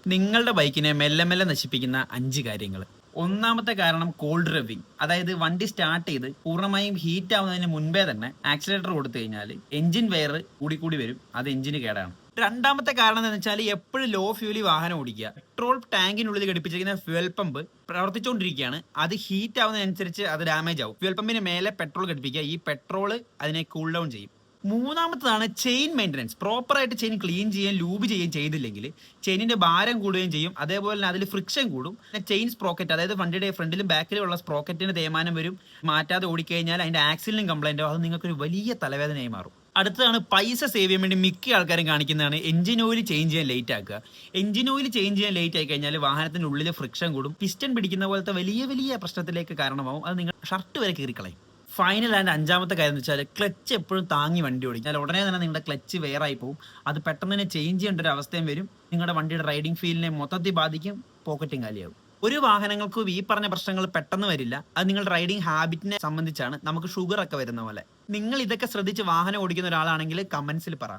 നിങ്ങളുടെ ബൈക്കിനെ മെല്ലെ മെല്ലെ നശിപ്പിക്കുന്ന 5 കാര്യങ്ങൾ. ഒന്നാമത്തെ കാരണം കോൾഡ് ഡ്രൈവിംഗ്. അതായത് വണ്ടി സ്റ്റാർട്ട് ചെയ്ത് പൂർണ്ണമായും ഹീറ്റ് ആവുന്നതിന് മുൻപേ തന്നെ ആക്സിലേറ്റർ കൊടുത്തു കഴിഞ്ഞാൽ എഞ്ചിൻ വെയർ കൂടി വരും. അത് എഞ്ചിന് കേടാണ്. രണ്ടാമത്തെ കാരണം എന്താണെന്ന് വെച്ചാൽ എപ്പോഴും ലോ ഫ്യൂലി വാഹനം ഓടിക്കുക. പെട്രോൾ ടാങ്കിനുള്ളിൽ ഘടിപ്പിച്ചിരിക്കുന്ന ഫ്യൂൽ പമ്പ് പ്രവർത്തിച്ചുകൊണ്ടിരിക്കുകയാണ്. അത് ഹീറ്റ് ആവുന്നതിനനുസരിച്ച് അത് ഡാമേജ് ആവും. ഫ്യൂൽ പമ്പിന് മേലെ പെട്രോൾ ഘടിപ്പിക്കുക. ഈ പെട്രോൾ അതിനെ കൂൾ ഡൗൺ ചെയ്യും. മൂന്നാമത്തതാണ് ചെയിൻ മെയിൻ്റനൻസ്. പ്രോപ്പറായിട്ട് ചെയിൻ ക്ലീൻ ചെയ്യുകയും ലൂബ് ചെയ്യുകയും ചെയ്തില്ലെങ്കിൽ ചെയിനിന്റെ ഭാരം കൂടുകയും ചെയ്യും. അതേപോലെ തന്നെ അതിൽ ഫ്രിക്ഷൻ കൂടും. ചെയിൻ സ്പ്രോക്കറ്റ്, അതായത് വണ്ടിയുടെ ഫ്രണ്ടിലും ബാക്കിലും ഉള്ള സ്പ്രോക്കറ്റിന് തേയ്മാനം വരും. മാറ്റാതെ ഓടിക്കഴിഞ്ഞാൽ അതിന്റെ ആക്സിലിനും കംപ്ലൈന്റ് ആവും. അത് നിങ്ങൾക്കൊരു വലിയ തലവേദനയായി മാറും. അടുത്തതാണ് പൈസ സേവ് ചെയ്യാൻ വേണ്ടി മിക്ക ആൾക്കാരും കാണിക്കുന്നതാണ് എഞ്ചിൻ ഓയിൽ ചേഞ്ച് ചെയ്യാൻ ലേറ്റ് ആക്കുക. എഞ്ചിൻ ഓയിൽ ചേഞ്ച് ചെയ്യാൻ ലേറ്റ് ആയി കഴിഞ്ഞാൽ വാഹനത്തിന്റെ ഉള്ളിൽ ഫ്രിക്ഷൻ കൂടും. പിസ്റ്റൺ പിടിക്കുന്ന പോലത്തെ വലിയ വലിയ പ്രശ്നത്തിലേക്ക് കാരണമാവും. അത് നിങ്ങൾ ഷർട്ട് വരെ കീറിക്കളയും. ഫൈനൽ ആൻഡ് അഞ്ചാമത്തെ കാര്യം എന്ന് വെച്ചാൽ ക്ലച്ച് എപ്പോഴും താങ്ങി വണ്ടി ഓടിക്കും. ഉടനെ തന്നെ നിങ്ങളുടെ ക്ലച്ച് വെയറായി പോകും. അത് പെട്ടെന്ന് തന്നെ ചേഞ്ച് ചെയ്യേണ്ട ഒരു അവസ്ഥയും വരും. നിങ്ങളുടെ വണ്ടിയുടെ റൈഡിംഗ് ഫീലിനെ മൊത്തത്തിൽ ബാധിക്കും. പോക്കറ്റും കാലിയാവും. ഒരു വാഹനങ്ങൾക്കും ഈ പറഞ്ഞ പ്രശ്നങ്ങൾ പെട്ടെന്ന് വരില്ല. അത് നിങ്ങളുടെ റൈഡിംഗ് ഹാബിറ്റിനെ സംബന്ധിച്ചാണ്. നമുക്ക് ഷുഗർ ഒക്കെ വരുന്ന പോലെ. നിങ്ങൾ ഇതൊക്കെ ശ്രദ്ധിച്ച് വാഹനം ഓടിക്കുന്ന ഒരാളാണെങ്കിൽ കമന്റ്സിൽ പറ.